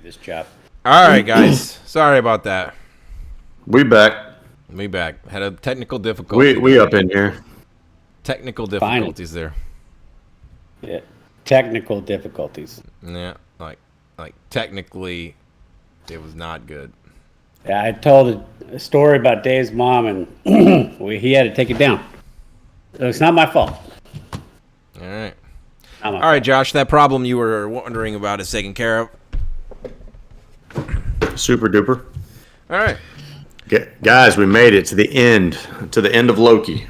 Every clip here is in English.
this job. All right, guys. Sorry about that. We back. We back. Had a technical difficulty. We up in here. Technical difficulties there. Yeah, technical difficulties. Yeah, like technically, it was not good. Yeah, I told a story about Dave's mom, and he had to take it down. So it's not my fault. All right. All right, Josh. That problem you were wondering about is taken care of. Super duper. All right. Guys, we made it to the end of Loki.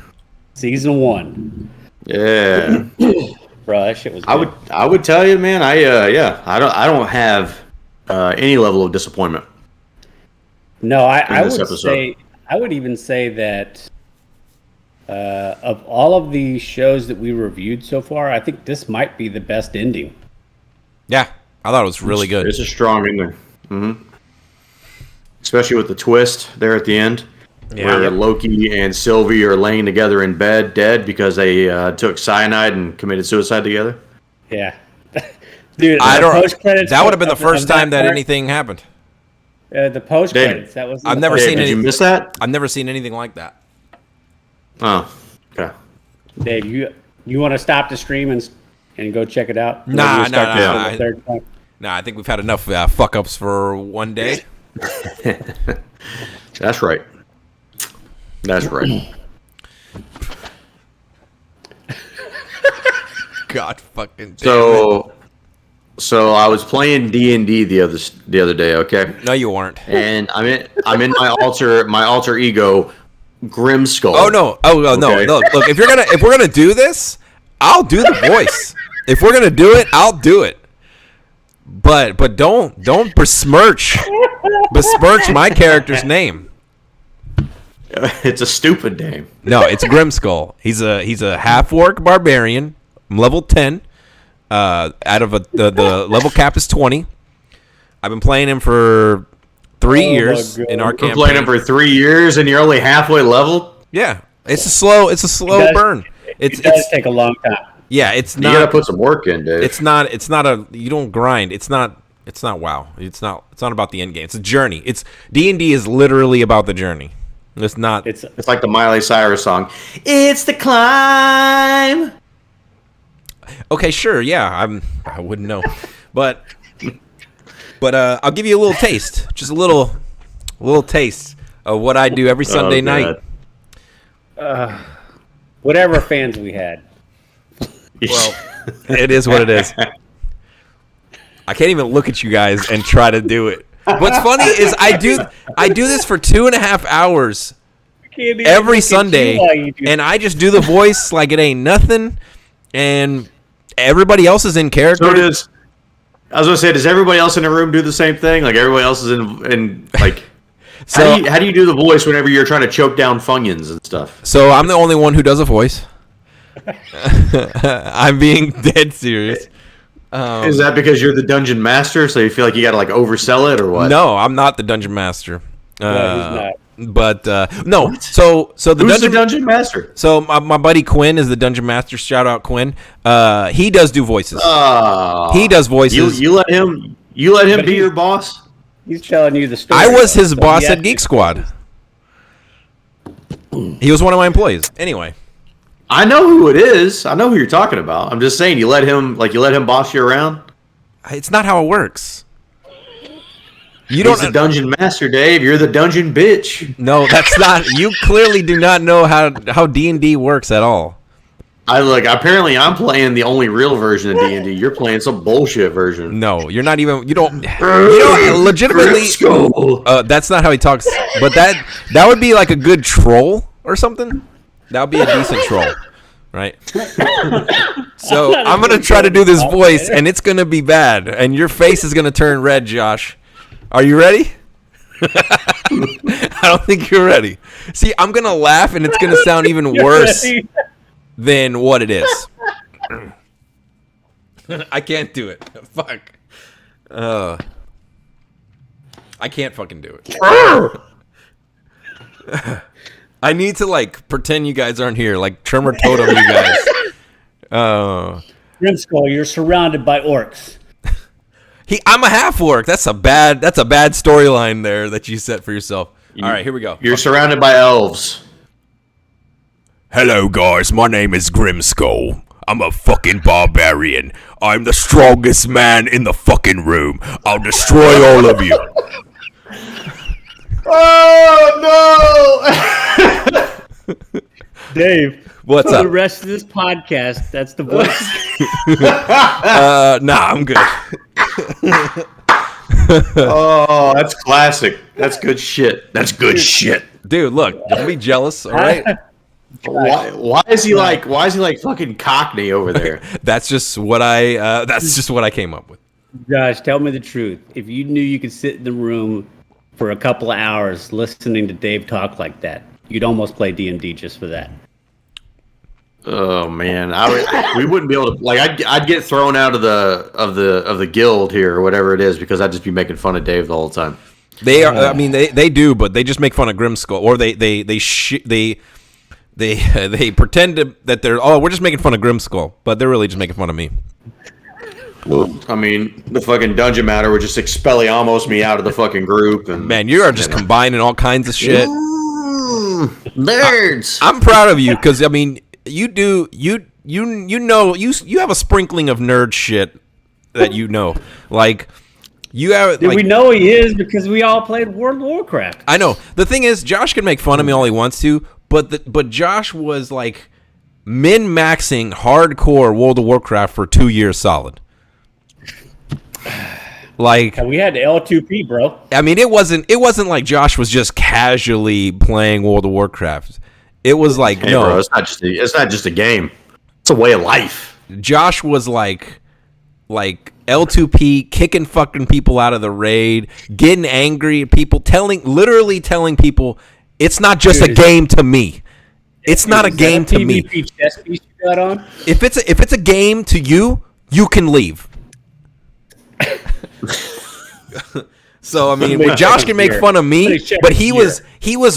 Season 1. Yeah. Bro, that shit was good. I would tell you, man, I don't have any level of disappointment. No, I would even say that of all of the shows that we reviewed so far, I think this might be the best ending. Yeah, I thought it was really good. It's a strong ending. Mm-hmm. Especially with the twist there at the end, where Loki and Sylvie are laying together in bed, dead because they took cyanide and committed suicide together. Yeah, dude. That would have been the first time that anything happened. The post credits. That was. I've never seen anything. Did you miss that? I've never seen anything like that. Oh, okay. Dave, you want to stop the stream and go check it out? Nah. I think we've had enough fuck ups for one day. That's right. God fucking damn So I was playing D&D the other day, okay? No, you weren't. And I'm in my alter ego, Grimskull. Oh no! No! Look, if we're gonna do this, I'll do the voice. If we're gonna do it, I'll do it. But don't besmirch my character's name. It's a stupid name. No, it's Grimskull. He's a half-orc barbarian. I'm level 10. Out of the level cap is 20. I've been playing him for 3 years in our campaign. You've been playing him for 3 years and you're only halfway level? Yeah, it's a slow burn. It does take a long time. Yeah, it's not. You gotta put some work in, Dave. It's not a. You don't grind. It's not WoW. It's not about the end game. It's a journey. It's D&D is literally about the journey. It's not. It's like the Miley Cyrus song. It's the climb. Okay, sure. Yeah, I wouldn't know, but I'll give you a little taste. Just a little taste of what I do every Sunday night. Whatever fans we had. Well, it is what it is. I can't even look at you guys and try to do it. What's funny is I do this for 2.5 hours every Sunday, and I just do the voice like it ain't nothing, and everybody else is in character. So does I was gonna say, does everybody else in the room do the same thing? Like everybody else is in like. So how do you do the voice whenever you're trying to choke down Funyuns and stuff? So I'm the only one who does a voice. I'm being dead serious. Is that because you're the dungeon master, so you feel like you got to like oversell it, or what? No, I'm not the dungeon master. No, he's not. But no, what? So the Who's the dungeon master? So my buddy Quinn is the dungeon master. Shout out Quinn. He does do voices. He does voices. You let him be your boss. He's telling you the story. I was his boss at Geek Squad. He was one of my employees. Anyway. I know who it is. I know who you're talking about. I'm just saying, you let him boss you around. It's not how it works. He's the dungeon master, Dave. You're the dungeon bitch. No, that's not. You clearly do not know how D&D works at all. Apparently, I'm playing the only real version of D&D. You're playing some bullshit version. No, you're not even. You don't legitimately. That's not how he talks. But that would be like a good troll or something. That would be a decent troll, right? So I'm going to try to do this voice, and it's going to be bad. And your face is going to turn red, Josh. Are you ready? I don't think you're ready. See, I'm going to laugh, and it's going to sound even worse than what it is. I can't do it. Fuck. I can't fucking do it. I need to pretend you guys aren't here, like Tremor Totem, you guys. Grimskull, you're surrounded by orcs. I'm a half orc. That's a bad storyline there that you set for yourself. All right, here we go. You're surrounded by elves. Hello, guys. My name is Grimskull. I'm a fucking barbarian. I'm the strongest man in the fucking room. I'll destroy all of you. Oh no! Dave, what's for up? the rest of this podcast, that's the voice. Nah, I'm good. Oh, that's classic. That's good shit. That's good shit. Dude, look, don't be jealous, all right? Why is he like fucking Cockney over there? That's just what I came up with. Josh, tell me the truth. If you knew you could sit in the room for a couple of hours listening to Dave talk like that, you'd almost play D&D just for that. Oh man, we wouldn't be able to. Like, I'd get thrown out of the guild here or whatever it is because I'd just be making fun of Dave the whole time. They are. I mean, they do, but they just make fun of Grimskull, or they pretend that they're we're just making fun of Grimskull, but they're really just making fun of me. I mean, the fucking Dungeon Matter would just Expelliarmus me out of the fucking group, and man, you are just combining all kinds of shit. Nerds. I'm proud of you because I mean, you have a sprinkling of nerd shit that you know, like. You have. We know he is because we all played World of Warcraft. I know. The thing is, Josh can make fun of me all he wants to, but Josh was like min-maxing hardcore World of Warcraft for 2 years solid. Like, and we had L2P, bro. I mean, it wasn't like Josh was just casually playing World of Warcraft. It was like, hey, no, bro, it's not just a game. It's a way of life. Josh was like L2P, kicking fucking people out of the raid, getting angry at people, literally telling people it's not just a game to me. It's not a game to me. Chess piece you got on? If it's a game to you, you can leave. So I mean, Josh can make fun of me, but he was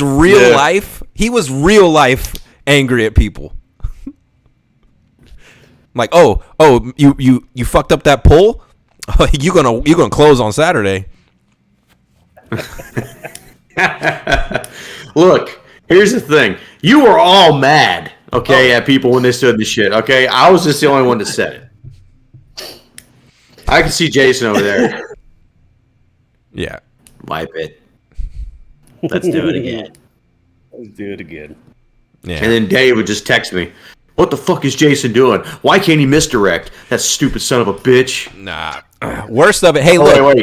real life. He was real life angry at people. Like, you fucked up that poll. You gonna close on Saturday. Look, here's the thing. You were all mad, okay, at people when they stood the shit, okay? I was just the only one that said it. I can see Jason over there. Yeah. Wipe it. Let's do it again. Let's do it again. Yeah. And then Dave would just text me, what the fuck is Jason doing? Why can't he misdirect? That stupid son of a bitch. Nah. Worst of it. Hey, look.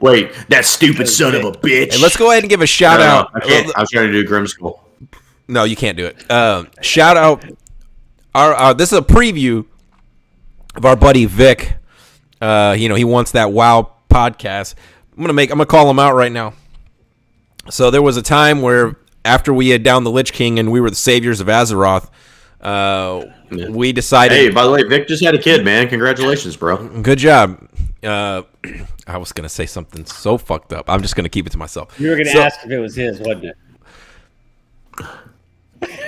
Wait. That stupid son of a bitch. Hey, let's go ahead and give a shout out. I can't. I was trying to do Grimskull. No, you can't do it. Shout out. This is a preview of our buddy Vic. He wants that WoW podcast. I'm gonna call him out right now. So there was a time where after we had downed the Lich King and we were the saviors of Azeroth, we decided. Hey, by the way, Vic just had a kid, man. Congratulations, bro. Good job. I was gonna say something so fucked up. I'm just gonna keep it to myself. You were gonna ask if it was his, wasn't it?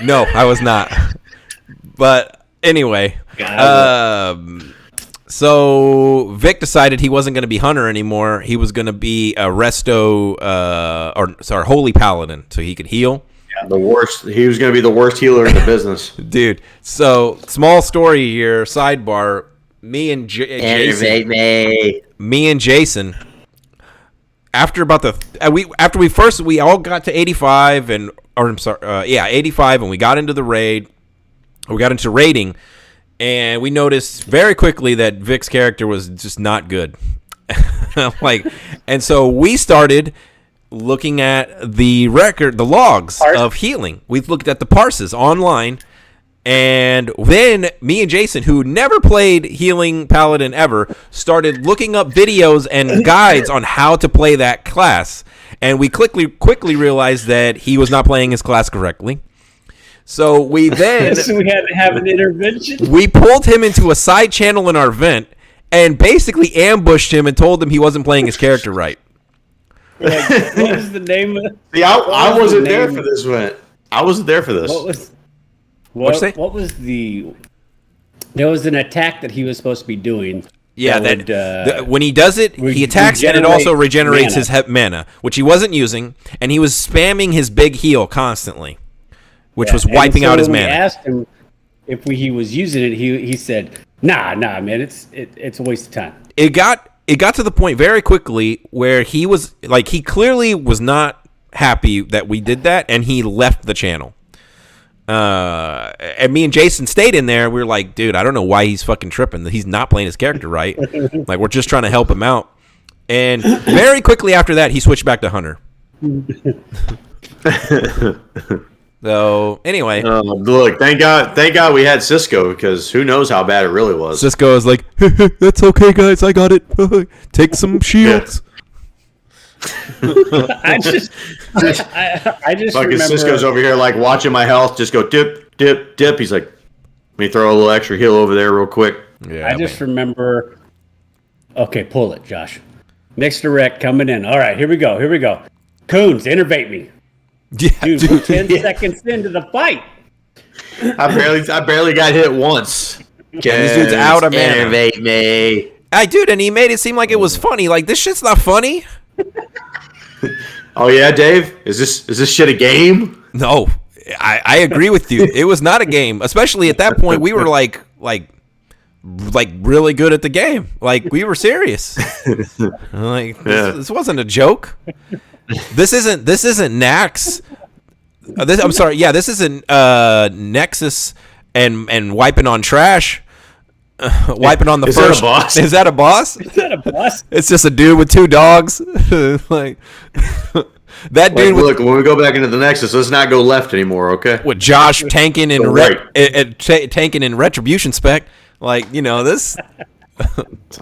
No, I was not. But anyway, so Vic decided he wasn't going to be Hunter anymore. He was going to be a Holy Paladin, so he could heal. Yeah, the worst. He was going to be the worst healer in the business, dude. So small story here. Sidebar: me and Jason. After we all got to 85 and 85, and we got into the raid. We got into raiding, and we noticed very quickly that Vic's character was just not good. And so we started looking at the logs of healing. We've looked at the parses online, and then me and Jason, who never played healing paladin ever, started looking up videos and guides on how to play that class. And we quickly realized that he was not playing his class correctly. So we then so we had to have an intervention. We pulled him into a side channel in our vent and basically ambushed him and told him he wasn't playing his character right. Like, what was the name of? See, I wasn't there for this vent. I wasn't there for this. What was the? There was an attack that he was supposed to be doing, Yeah, when he does it, he attacks and it also regenerates his mana, which he wasn't using, and he was spamming his big heal constantly, which was wiping out his mana. We asked him if he was using it. He said, "Nah, man, it's a waste of time." It got to the point very quickly where he was like, he clearly was not happy that we did that, and he left the channel. And me and Jason stayed in there. We were like, dude, I don't know why he's fucking tripping. He's not playing his character right. Like, we're just trying to help him out. And very quickly after that, he switched back to Hunter. So anyway, look, thank God we had Cisco, because who knows how bad it really was. Cisco is like, that's okay, guys, I got it. Take some shields. I just fucking remember Cisco's over here like watching my health, just go dip, dip, dip. He's like, let me throw a little extra heal over there real quick. Yeah, I just remember. Okay, pull it, Josh. Next direct coming in. All right, here we go. Coons, innervate me. Yeah, dude, we're 10 seconds into the fight. I barely got hit once. This dude's out of mana. Innervate me. Dude, and he made it seem like it was funny. Like, this shit's not funny. Oh yeah, Dave? Is this shit a game? No, I agree with you. It was not a game. Especially at that point, we were like really good at the game. Like, we were serious. Like, this wasn't a joke. This isn't Nax. I'm sorry. Yeah, this isn't Nexus and wiping on trash. Wiping on the first. That a boss? Is that a boss? Is that a boss? It's just a dude with two dogs. Like that dude. Look, when we go back into the Nexus, let's not go left anymore, okay? With Josh tanking in tanking in retribution spec, like, you know, this.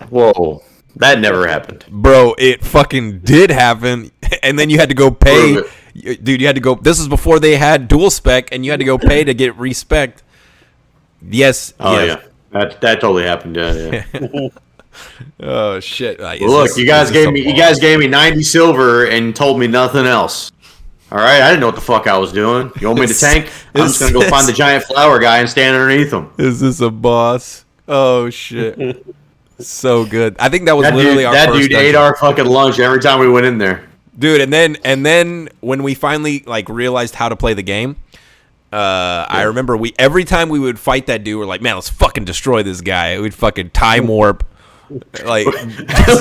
Whoa, that never happened, bro. It fucking did happen, and then you had to go pay, dude. You had to go. This is before they had dual spec, and you had to go pay to get respect. Yes. Oh yes. yeah. That totally happened. Yeah. Oh shit! Look, you guys gave me 90 silver and told me nothing else. All right, I didn't know what the fuck I was doing. You want me to tank? I'm just gonna go find the giant flower guy and stand underneath him. Is this a boss? Oh shit! So good. I think that was literally our first dude ate our fucking lunch every time we went in there, dude. And then when we finally realized how to play the game. I remember every time we would fight that dude, we're like, man, let's fucking destroy this guy. We'd fucking time warp, like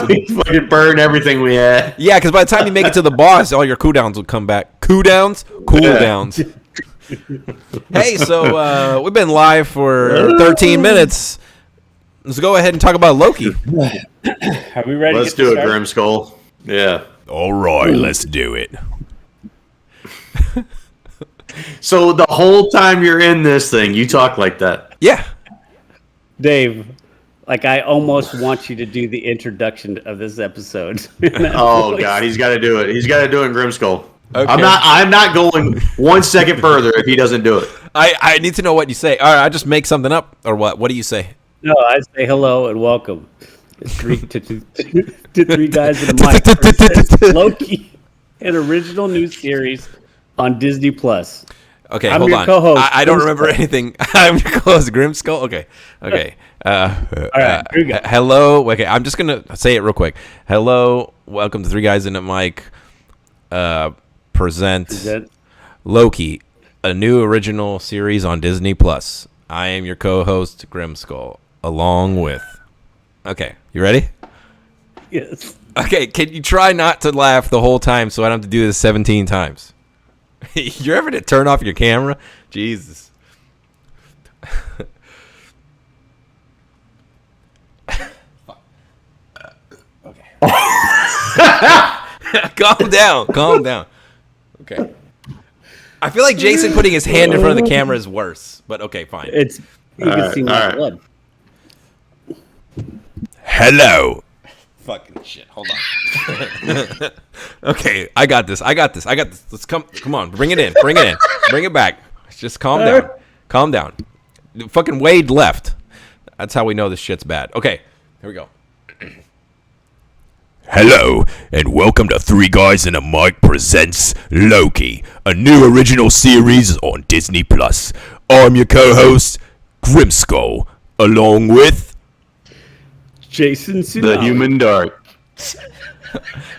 we fucking burn everything we had. Yeah, because by the time you make it to the boss, all your cooldowns would come back. Cooldowns. Hey, so we've been live for 13 minutes. Let's go ahead and talk about Loki. Are we ready? Let's do it, Grimskull. Yeah. All right, let's do it. So the whole time you're in this thing, you talk like that. Yeah. Dave, I almost want you to do the introduction of this episode. Oh God, he's got to do it. He's got to do it in Grimskull. Okay. I'm not going 1 second further if he doesn't do it. I need to know what you say. All right, I just make something up or what? What do you say? No, I say hello and welcome. Three guys in a mic. Loki, an original new series on Disney Plus. Okay, I'm hold your on. Co-host, I don't remember anything. I'm your co-host, Grimskull. Okay. All right, here we go. Hello. Okay, I'm just gonna say it real quick. Hello, welcome to Three Guys in a Mic. Present Loki, a new original series on Disney Plus. I am your co-host, Grimskull, along with. Okay, you ready? Yes. Okay, can you try not to laugh the whole time so I don't have to do this 17 times? You're ever to turn off your camera? Jesus. Okay. Calm down. Okay. I feel like Jason putting his hand in front of the camera is worse, but okay, fine. You can see my blood. Hello. Fucking shit. Hold on. Okay, I got this. Let's come on. Bring it in. Bring it back. Just calm down. Fucking Wade left. That's how we know this shit's bad. Okay, here we go. Hello, and welcome to Three Guys in a Mic presents Loki, a new original series on Disney Plus. I'm your co-host, Grimskull, along with Jason Tsunami. The human dart.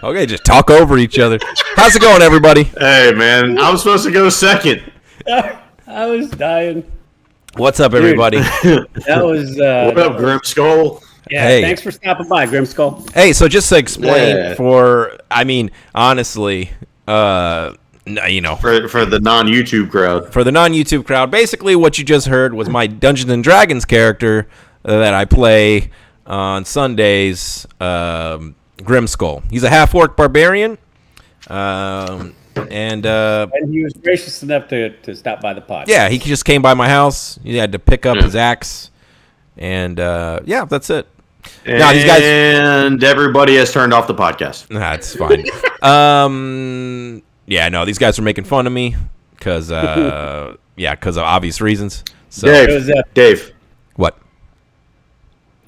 Okay, just talk over each other. How's it going, everybody? Hey, man. I'm supposed to go second. I was dying. What's up, everybody? That was. What up, Grim Skull? Yeah, Hey. thanks for stopping by, Grimskull. Hey, so just to explain Yeah. honestly, you know, For the non-YouTube crowd. for the non-YouTube crowd, basically what you just heard was my Dungeons and Dragons character that I play on Sundays, Grimskull. He's a half-orc barbarian, and he was gracious enough to stop by the pod. yeah, he just came by my house. He had to pick up his axe, and yeah, that's it. Now these guys, And everybody has turned off the podcast. that's fine. Yeah, no, these guys are making fun of me because of obvious reasons. So Dave, what?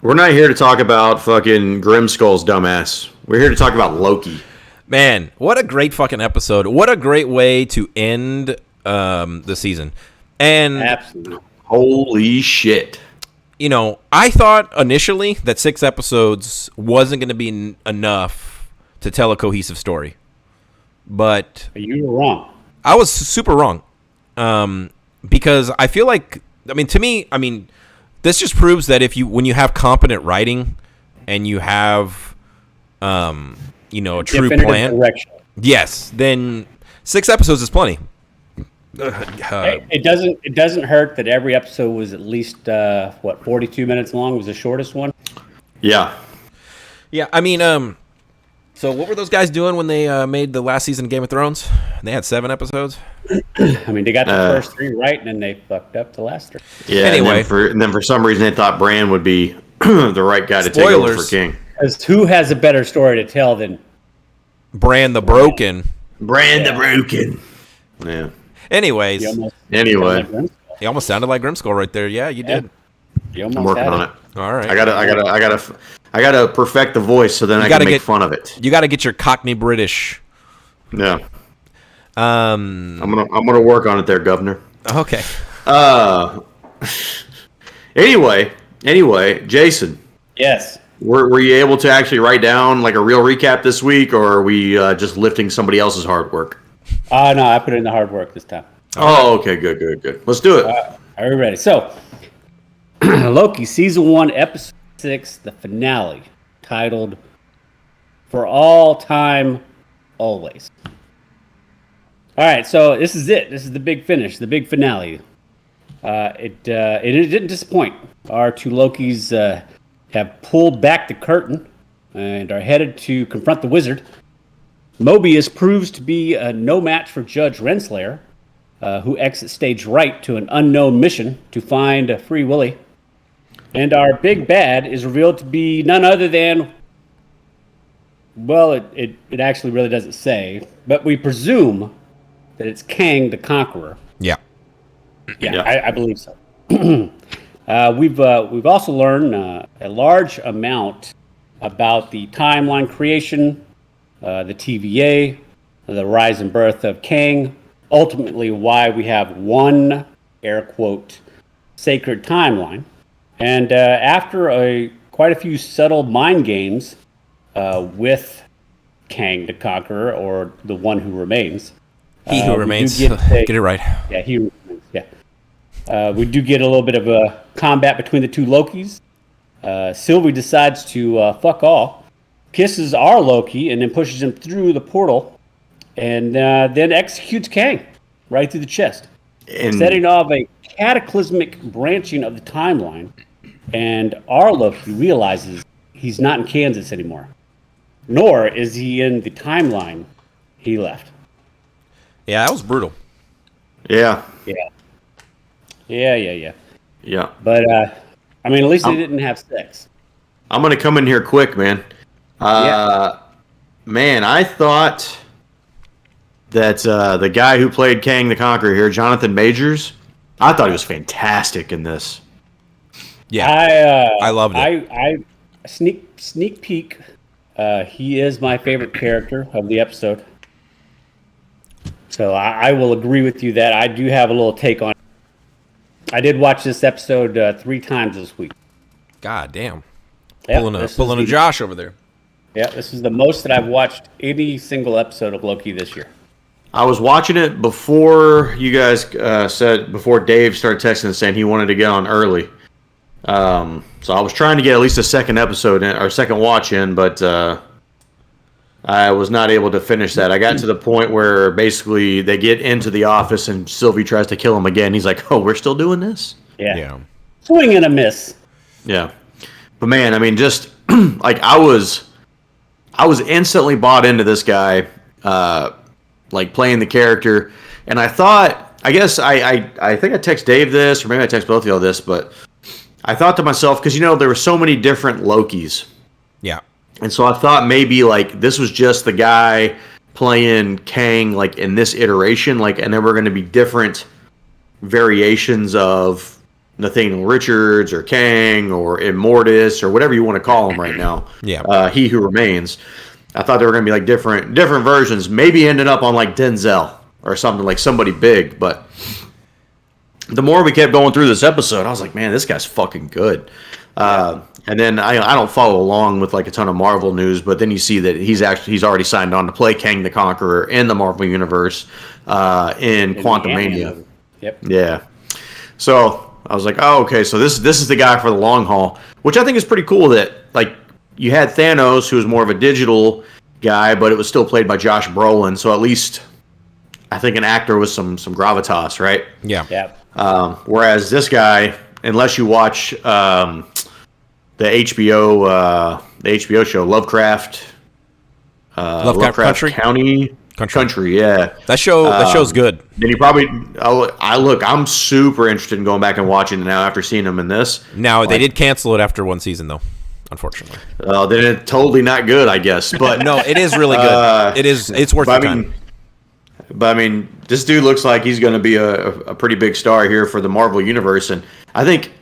we're not here to talk about fucking Grim Skull's dumbass. We're here to talk about Loki. Man, what a great fucking episode. What a great way to end the season. And, Absolutely. Holy shit. you know, I thought initially that 6 episodes wasn't going to be enough to tell a cohesive story. But You were wrong. I was super wrong. Because I feel like, to me, this just proves that when you have competent writing and you have, a true Definitive plan. direction. Yes, then 6 episodes is plenty. It doesn't hurt that every episode was at least 42 minutes long was the shortest one. Yeah. Yeah, so what were those guys doing when they made the last season of Game of Thrones? They had 7 episodes. They got the first 3 right, and then they fucked up the last 3. Yeah. Anyway. And then for some reason they thought Bran would be the right guy to take over Spoilers. for King. Because who has a better story to tell than Bran the Broken. Bran the Broken. Yeah. Anyways, Anyway. he almost sounded like Grimskull right there. Yeah, you did. You almost I'm working had on it. All right. I gotta perfect the voice so then I gotta can make get- fun of it. You got to get your Cockney British. Yeah. I'm gonna work on it there, Governor. Okay. Anyway, Jason, Yes. were you able to actually write down like a real recap this week, or are we just lifting somebody else's hard work? No, I put in the hard work this time. Oh, okay, good. Let's do it. Are we ready? So, Loki Season 1, Episode 6, the finale, titled For All Time, Always. All right, so this is it. This is the big finish, the big finale. It didn't disappoint. Our 2 Lokis have pulled back the curtain and are headed to confront the wizard. Mobius proves to be no match for Judge Renslayer, who exits stage right to an unknown mission to find Free Willy. And our big bad is revealed to be none other than, well, it actually really doesn't say, but we presume that it's Kang the Conqueror. Yeah. Yeah. I believe so. We've also learned a large amount about the timeline creation, the TVA, the rise and birth of Kang, ultimately why we have one, air quote, sacred timeline. And after quite a few subtle mind games with Kang the Conqueror, or the one who remains. He who remains. Get it right. Yeah, he remains, yeah. We do get a little bit of a combat between the 2 Lokis. Sylvie decides to fuck all, kisses our Loki, and then pushes him through the portal, and then executes Kang right through the chest, setting off a cataclysmic branching of the timeline. And our Loki realizes he's not in Kansas anymore, nor is he in the timeline he left. Yeah, that was brutal. Yeah. Yeah. But at least they didn't have sex. I'm gonna come in here quick, man. Man, I thought that the guy who played Kang the Conqueror here, Jonathan Majors, I thought he was fantastic in this. Yeah, I loved it. I sneak peek. He is my favorite character of the episode. So I will agree with you that I do have a little take on it. I did watch this episode 3 times this week. God damn. Yeah, pulling a Josh over there. Yeah, this is the most that I've watched any single episode of Loki this year. I was watching it before you guys before Dave started texting and saying he wanted to get on early. So I was trying to get at least a second episode in, or second watch in, but I was not able to finish that. I got to the point where basically they get into the office and Sylvie tries to kill him again. He's like, "Oh, we're still doing this?" Yeah. Swing and a miss. Yeah. But man, I mean, just like I was instantly bought into this guy, like playing the character, and I thought, I guess I think I text Dave this, or maybe I text both of y'all this, but I thought to myself, because there were so many different Lokis. Yeah. And so I thought maybe like this was just the guy playing Kang like in this iteration, like, and there were going to be different variations of Nathaniel Richards or Kang or Immortus or whatever you want to call him right now. Yeah. He Who Remains. I thought there were going to be like different versions. Maybe ended up on like Denzel or something, like somebody big. But the more we kept going through this episode, I was like, man, this guy's fucking good. And then I don't follow along with like a ton of Marvel news, but then you see that he's already signed on to play Kang the Conqueror in the Marvel universe in Quantumania. Yep. Yeah. So I was like, oh, okay. So this is the guy for the long haul, which I think is pretty cool. That like you had Thanos, who was more of a digital guy, but it was still played by Josh Brolin. So at least I think an actor with some gravitas, right? Yeah. Yeah. Whereas this guy, unless you watch the HBO show Lovecraft Country, yeah. That show's good. Then you probably I'm super interested in going back and watching it now after seeing him in this. Now they did cancel it after one season though, unfortunately. Then it's totally not good, I guess. But no, it is really good. It's worth the time. But I mean, this dude looks like he's going to be a pretty big star here for the Marvel universe, and I think,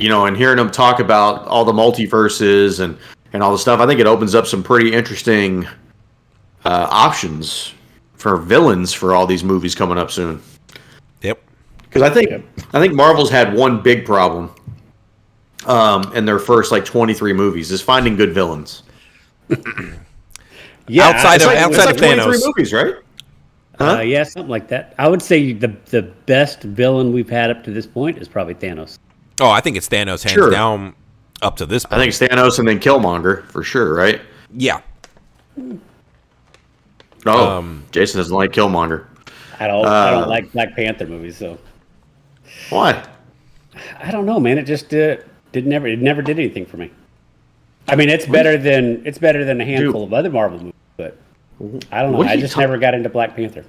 and hearing him talk about all the multiverses and all the stuff, I think it opens up some pretty interesting options for villains for all these movies coming up soon. Yep. Because I think Marvel's had one big problem in their first like 23 movies is finding good villains. Yeah, outside of Thanos. 23 movies, right? Huh? Yeah, something like that. I would say the best villain we've had up to this point is probably Thanos. Oh, I think it's Thanos hands down up to this point. I think it's Thanos and then Killmonger for sure, right? Yeah. Oh, Jason doesn't like Killmonger. I don't like Black Panther movies, so. Why? I don't know, man. It just it never did anything for me. I mean, it's better than a handful of other Marvel movies, but I don't know. I just never got into Black Panther.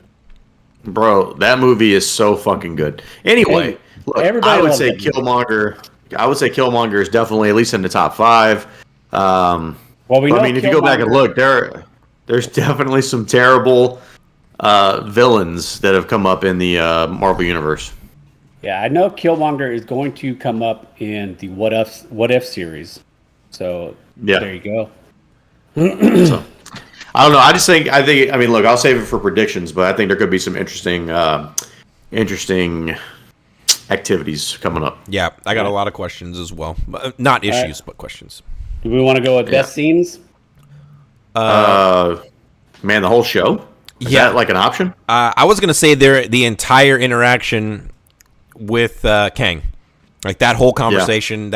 Bro, that movie is so fucking good. Anyway, look, I would say Killmonger. I would say Killmonger is definitely at least in the top 5. Well, if you go back and look, there's definitely some terrible villains that have come up in the Marvel universe. Yeah, I know Killmonger is going to come up in the What If series. So there you go. So, I don't know. I think. Look, I'll save it for predictions, but I think there could be some interesting activities coming up. Yeah, I got a lot of questions as well. Not issues, but questions. Do we want to go with best scenes? Man, the whole show? Is that like an option? I was going to say the entire interaction with Kang. Like that whole conversation,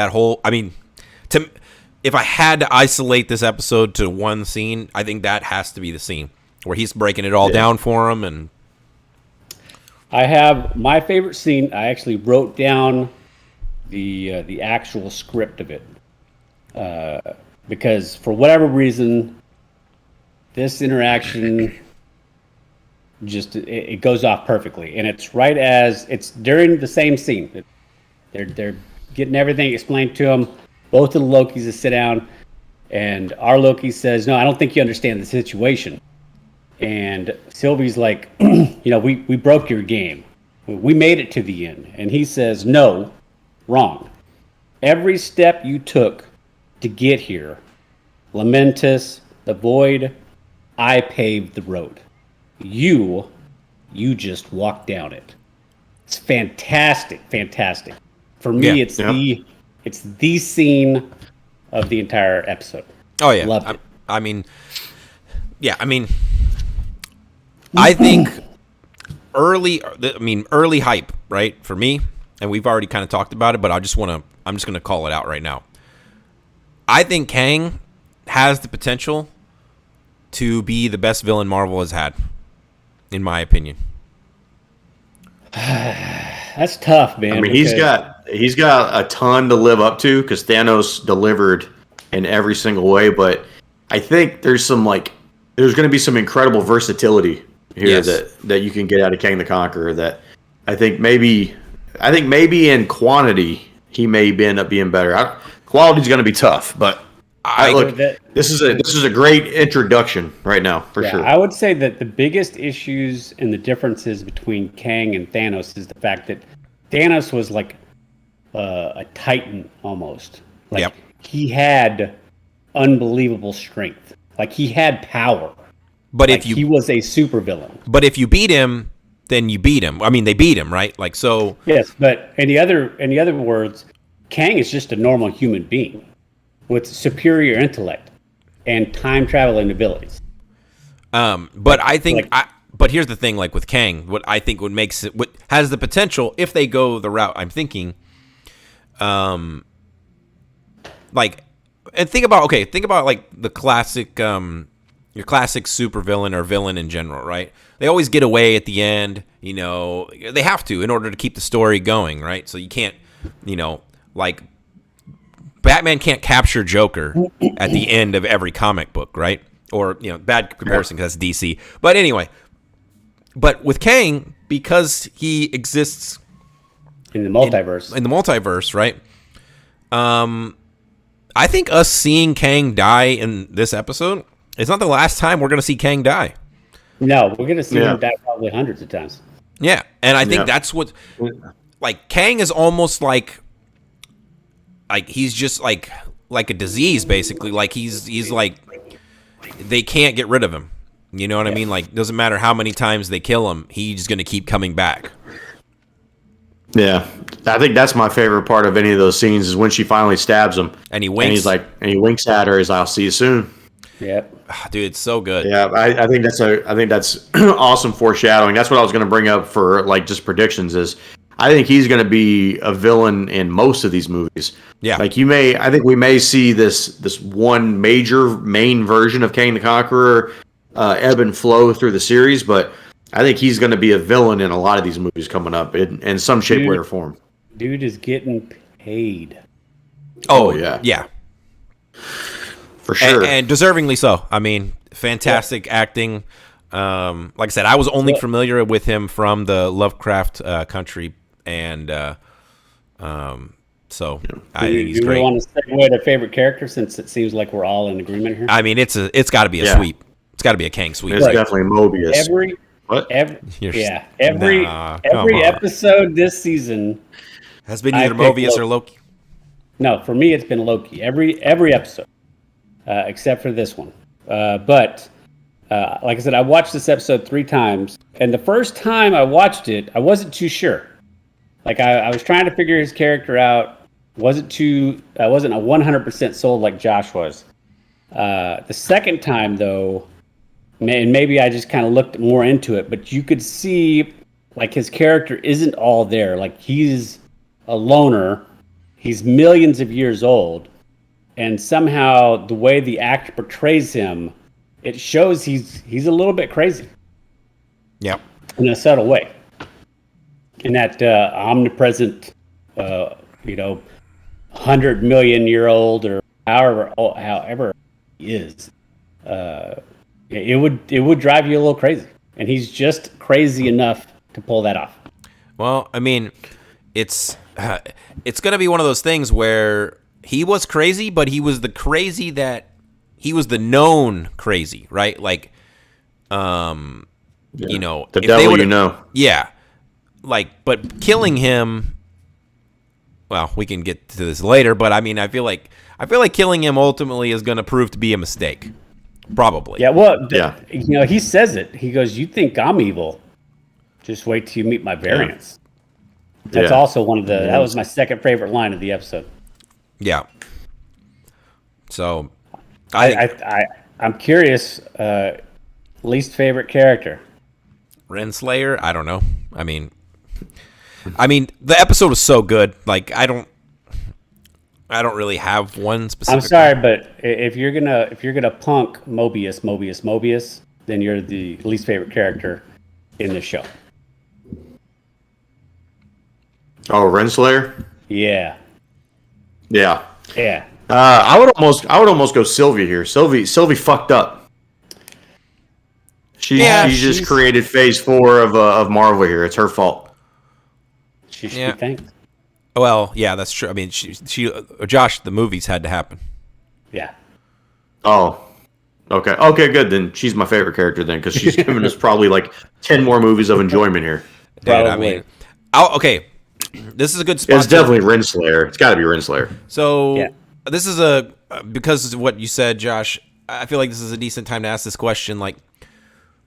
if I had to isolate this episode to one scene, I think that has to be the scene where he's breaking it all down for him. And I have my favorite scene. I actually wrote down the actual script of it because for whatever reason, this interaction just it goes off perfectly, and it's right as it's during the same scene. They're getting everything explained to them. Both of the Lokis sit down, and our Loki says, "No, I don't think you understand the situation." And Sylvie's like, we broke your game. We made it to the end. And he says, "No, wrong. Every step you took to get here, Lamentus, the Void, I paved the road. You just walked down it." It's fantastic. For me, it's the scene of the entire episode. Oh yeah, Loved it. I mean, yeah, I mean, I think early hype, right, for me, and we've already kind of talked about it, but I'm just going to call it out right now. I think Kang has the potential to be the best villain Marvel has had, in my opinion. That's tough, man. I mean, he's got a ton to live up to because Thanos delivered in every single way. But I think there's going to be some incredible versatility here that you can get out of Kang the Conqueror. That I think maybe in quantity he may end up being better. Quality's going to be tough, but this is a great introduction right now for sure. I would say that the biggest issues and the differences between Kang and Thanos is the fact that Thanos was like a titan almost. Like he had unbelievable strength. Like he had power. But like he was a supervillain. But if you beat him, then you beat him. I mean, they beat him, right? Like so. Yes, but in the other words, Kang is just a normal human being with superior intellect and time traveling abilities. But I think, but here's the thing: like with Kang, what I think what has the potential if they go the route I'm thinking, and think about like the classic, your classic supervillain or villain in general, right? They always get away at the end, you know. They have to in order to keep the story going, right? So you can't, you know, like Batman can't capture Joker at the end of every comic book, right? Or, you know, bad comparison because that's DC. But anyway, but with Kang, because he exists in the multiverse, right? I think us seeing Kang die in this episode, it's not the last time we're going to see Kang die. No, we're going to see him die probably hundreds of times. Yeah, and I think that's what, like, Kang is almost like he's just like a disease, basically. Like he's like, they can't get rid of him. You know what I mean? Like, doesn't matter how many times they kill him, he's going to keep coming back. Yeah, I think that's my favorite part of any of those scenes is when she finally stabs him and he winks. And he winks at her. He's like, "I'll see you soon." Yep. Dude, it's so good. Yeah, I think that's awesome foreshadowing. That's what I was going to bring up for like just predictions. Is I think he's going to be a villain in most of these movies. Yeah, like I think we may see this one major main version of Kang the Conqueror ebb and flow through the series, but I think he's going to be a villain in a lot of these movies coming up in some shape, way, or form. Dude is getting paid. Oh yeah. Yeah. For sure. And deservingly so. I mean, fantastic acting. Like I said, I was only familiar with him from the Lovecraft country, and so I think he's great. Do we want to segue to favorite character since it seems like we're all in agreement here? I mean, it's got to be a sweep. It's got to be a Kang sweep. It's definitely Mobius. Every episode this season has been either Mobius or Loki. No, for me it's been Loki. Every episode, except for this one. But like I said, I watched this episode 3 times, and the first time I watched it, I wasn't too sure. Like I was trying to figure his character out. I wasn't a 100% sold like Josh was. The second time though, and maybe I just kind of looked more into it, but you could see like his character isn't all there. Like he's a loner. He's millions of years old. And somehow the way the actor portrays him, it shows he's a little bit crazy. Yep. In a subtle way. In that omnipresent, 100 million year old or however he is, it would drive you a little crazy, and he's just crazy enough to pull that off. Well, I mean, it's going to be one of those things where he was crazy, but he was the crazy that he was the known crazy, right? Like, the devil, yeah. Like, but killing him. Well, we can get to this later, but I mean, I feel like killing him ultimately is going to prove to be a mistake. Probably. Yeah, well, he says it. He goes, "You think I'm evil? Just wait till you meet my variants." That's also one of that was my second favorite line of the episode. Yeah. So, I think I'm curious. Least favorite character. Renslayer. I don't know. I mean, the episode was so good. Like, I don't really have one specific. I'm sorry, but if you're gonna punk Mobius, then you're the least favorite character in the show. Oh, Renslayer? Yeah. Yeah. Yeah. I would almost go Sylvie here. Sylvie fucked up. She just created Phase 4 of Marvel here. It's her fault. She should be thanked. Well, yeah, that's true. I mean, she Josh, the movies had to happen. Yeah. Oh. Okay, good. Then she's my favorite character then, because she's given us probably like 10 more movies of enjoyment here. Dude, I mean, okay. This is a good spot. It's definitely Renslayer. It's got to be Renslayer. So this is because of what you said, Josh. I feel like this is a decent time to ask this question. Like,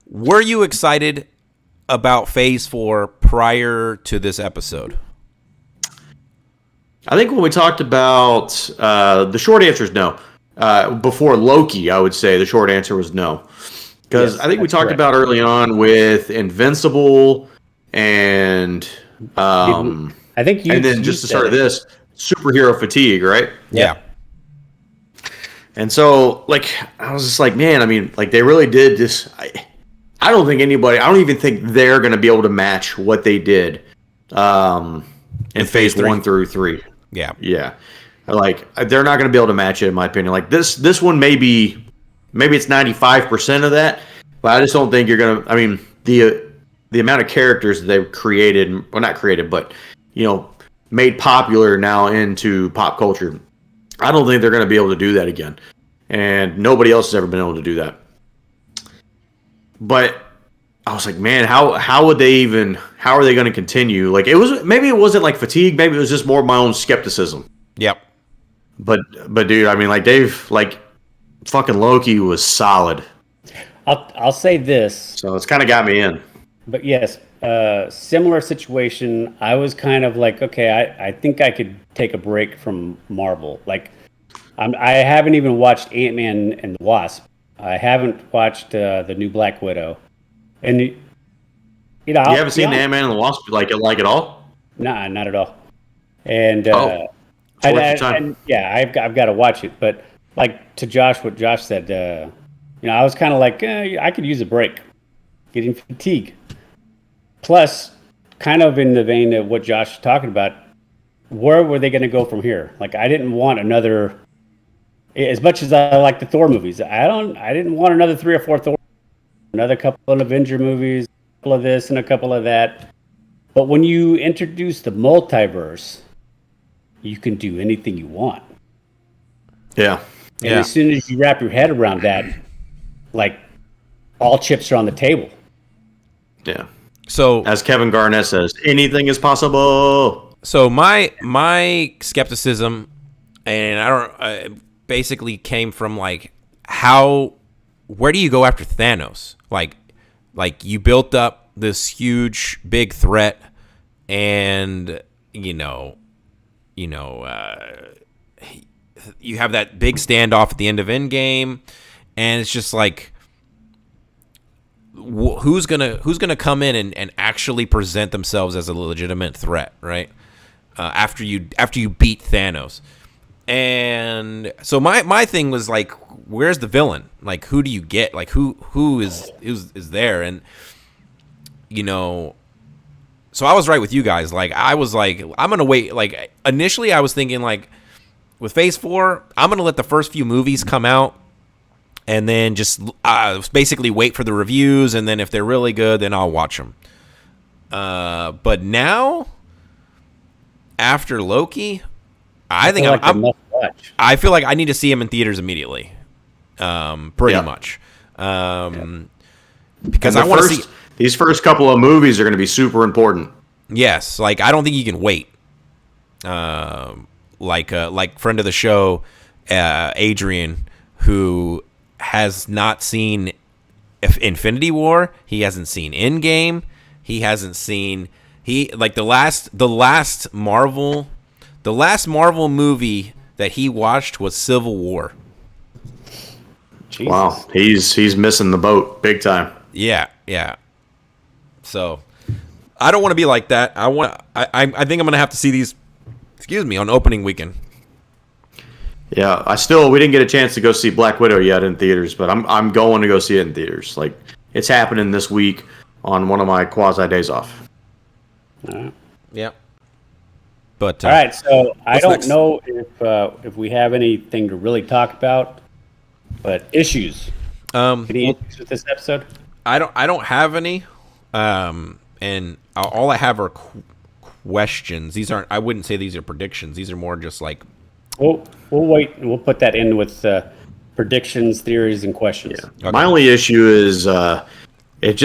were you excited about Phase 4 prior to this episode? I think when we talked about the short answer is no. Before Loki, I would say the short answer was no, because I think we talked about early on with Invincible and. I think and then just to start this, superhero fatigue, right? Yeah. And so, like, I was just like, man, I mean, like, they really did this. I don't even think they're going to be able to match what they did in phase 1 through 3. Yeah. Yeah. Like, they're not going to be able to match it, in my opinion. Like, this one maybe it's 95% of that, but I just don't think you're going to, I mean, the amount of characters that they've created, well, not created, but, made popular now into pop culture, I don't think they're going to be able to do that again. And nobody else has ever been able to do that. But I was like, man, how are they going to continue? Like, maybe it wasn't like fatigue, maybe it was just more my own skepticism. Yep. But dude, I mean, like, fucking Loki was solid. I'll say this. So it's kind of got me in. But yes, similar situation. I was kind of like, okay, I think I could take a break from Marvel. Like, I haven't even watched Ant-Man and the Wasp. I haven't watched the new Black Widow. And you haven't seen Ant-Man and the Wasp like at all? Nah, not at all. And it's worth your time. I've got to watch it. But like to Josh, what Josh said, I was kind of like, I could use a break, getting fatigue. Plus, kind of in the vein of what Josh is talking about, where were they going to go from here? Like, I didn't want another. As much as I like the Thor movies, I didn't want another 3 or 4 Thor, another couple of Avenger movies, a couple of this and a couple of that. But when you introduce the multiverse, you can do anything you want. Yeah. And as soon as you wrap your head around that, like, all chips are on the table. Yeah. So, as Kevin Garnett says, anything is possible. So my skepticism, and basically came from like where do you go after Thanos? Like you built up this huge big threat, and you have that big standoff at the end of Endgame, and it's just like, who's gonna come in and actually present themselves as a legitimate threat, right? After you beat Thanos. And so my thing was like, where's the villain? Like, who do you get? Like, who is there? And so I was right with you guys. Like, I was like, I'm gonna wait. Like, initially I was thinking, like, with Phase 4, I'm gonna let the first few movies come out, and then just basically wait for the reviews, and then if they're really good, then I'll watch them. But now, after Loki, I feel like I need to see him in theaters immediately. Pretty much. Because I want to see these first couple of movies are going to be super important. Yes, like, I don't think you can wait. Like friend of the show, Adrian, who has not seen Infinity War, he hasn't seen Endgame, he hasn't seen the last Marvel movie that he watched was Civil War. Jesus. Wow, he's missing the boat big time. Yeah. So I don't want to be like that. I think I'm gonna have to see these. Excuse me, on opening weekend. Yeah, we didn't get a chance to go see Black Widow yet in theaters, but I'm going to go see it in theaters. Like, it's happening this week on one of my quasi days off. All right. Yeah. But all right, so I don't next? know if we have anything to really talk about, but issues. Any issues with this episode? I don't have any, and all I have are questions. These aren't. I wouldn't say these are predictions. These are more just like. We'll wait. We'll put that in with predictions, theories, and questions. Yeah. Okay. My only issue is it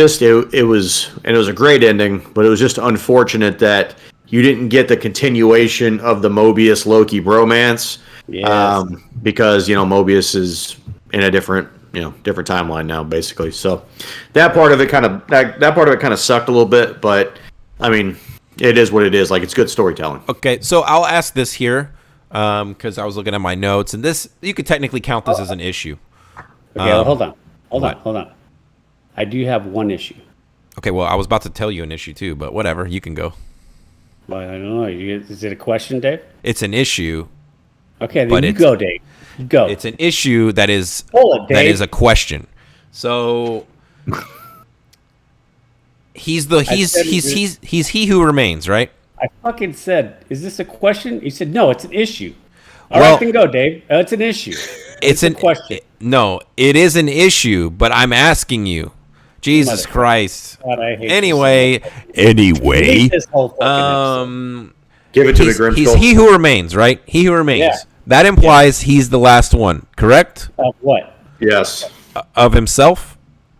was a great ending, but it was just unfortunate that you didn't get the continuation of the Mobius Loki bromance. Yes. Because Mobius is in a different timeline now, basically. So that part of it kind of sucked a little bit, but I mean, it is what it is. Like, it's good storytelling. Okay, so I'll ask this here. Because I was looking at my notes, and this, you could technically count this as an issue. Okay, hold on. I do have one issue. Okay, well, I was about to tell you an issue too, but whatever, you can go. Well, I don't know. Is it a question, Dave? It's an issue. Okay, then you go, Dave. Go. It's an issue that is a question. So he's he who remains, right? I fucking said, is this a question? He said, no, it's an issue. All Well, right, then go, Dave. It's an issue. It's a question. No, it is an issue, but I'm asking you. Jesus Christ. God, I hate Anyway, this whole fucking episode. Give it to the Grim he's Skull. he who remains, right? He who remains. Yeah. That implies he's the last one, correct? Of what? Yes. Of himself?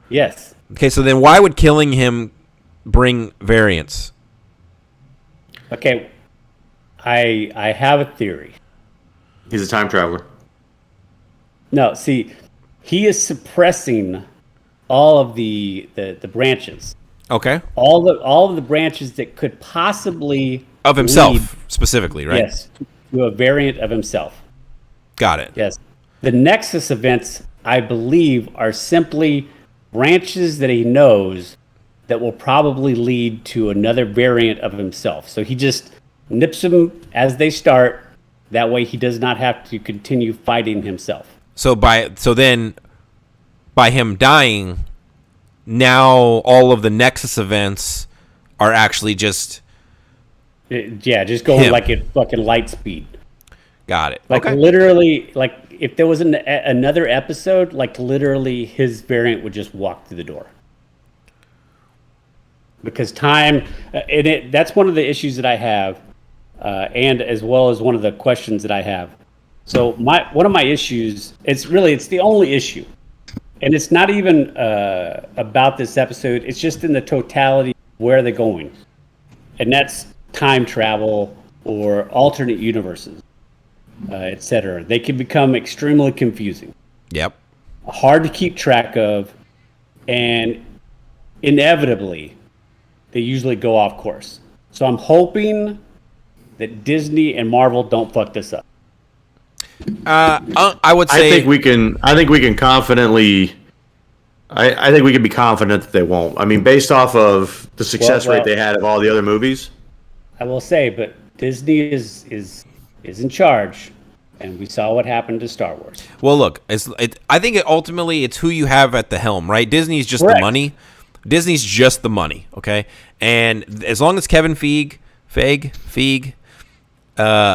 Yes. Okay, so then why would killing him bring variance? Okay, I have a theory. He's a time traveler. No, see, he is suppressing all of the branches. Okay. All of the branches that could possibly Of himself, lead, specifically, right? yes, to a variant of himself. Got it. Yes. The Nexus events, I believe, are simply branches that he knows that will probably lead to another variant of himself. So he just nips them as they start. That way he does not have to continue fighting himself. So then by him dying, now all of the Nexus events are actually just Just going him. like at fucking light speed. Got it. Like okay. literally, like if there was another episode, like literally his variant would just walk through the door. Because time, that's one of the issues that I have, and as well as one of the questions that I have. So one of my issues, it's the only issue, and it's not even about this episode. It's just in the totality of where they're going, and that's time travel or alternate universes, etc. They can become extremely confusing, Yep. hard to keep track of, and inevitably they usually go off course. So I'm hoping that Disney and Marvel don't fuck this up. I would say I think we can confidently. I think we can be confident that they won't. I mean, based off of the success rate they had of all the other movies. I will say, but Disney is in charge, and we saw what happened to Star Wars. Well, look, I think ultimately it's who you have at the helm, right? Disney's just Correct. the money. Disney's just the money, okay? And as long as Kevin Feige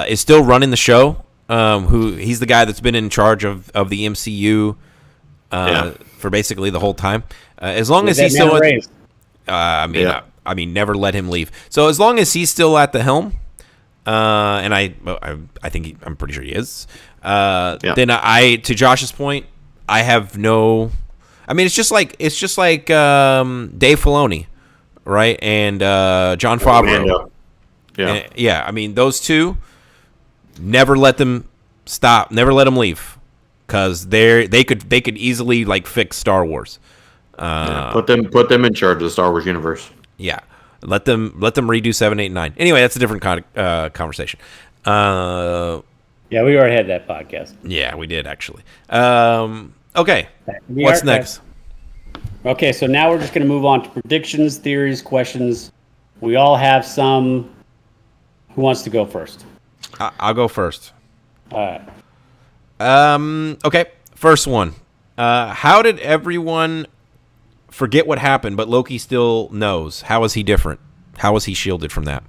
is still running the show, he's the guy that's been in charge of the MCU for basically the whole time. As long as he's still, I mean, never let him leave. So as long as he's still at the helm, and I think I'm pretty sure he is. Then to Josh's point, I have no. I mean, it's just like Dave Filoni, right, and John Favreau. Yeah. I mean, those two. Never let them stop. Never let them leave, because they could easily like fix Star Wars. Put them in charge of the Star Wars universe. Yeah, let them redo 7, 8, and 9. Anyway, that's a different conversation. Yeah, we already had that podcast. Yeah, we did actually. Okay. The What's archive. next? Okay, so now we're just going to move on to predictions, theories, questions. We all have some. Who wants to go first? I'll go first. All right. Okay. First one. How did everyone forget what happened, but Loki still knows? How is he different? How is he shielded from that?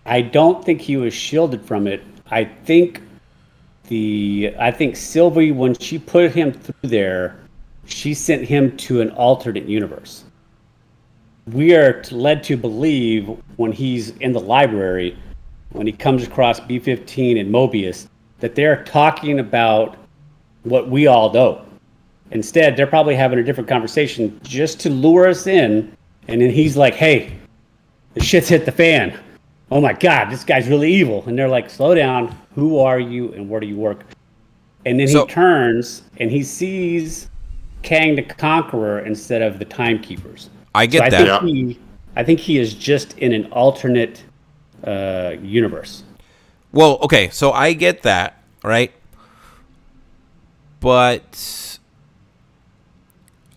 I don't think he was shielded from it. I think Sylvie, when she put him through there, she sent him to an alternate universe. We are led to believe when he's in the library, when he comes across B-15 and Mobius, that they're talking about what we all know. Instead, they're probably having a different conversation just to lure us in. And then he's like, hey, the shit's hit the fan. Oh my God, this guy's really evil. And they're like, slow down. Who are you and where do you work? And then he turns and he sees Kang the Conqueror instead of the Timekeepers. I get that. I think he is just in an alternate universe. Well, okay, so I get that, right? But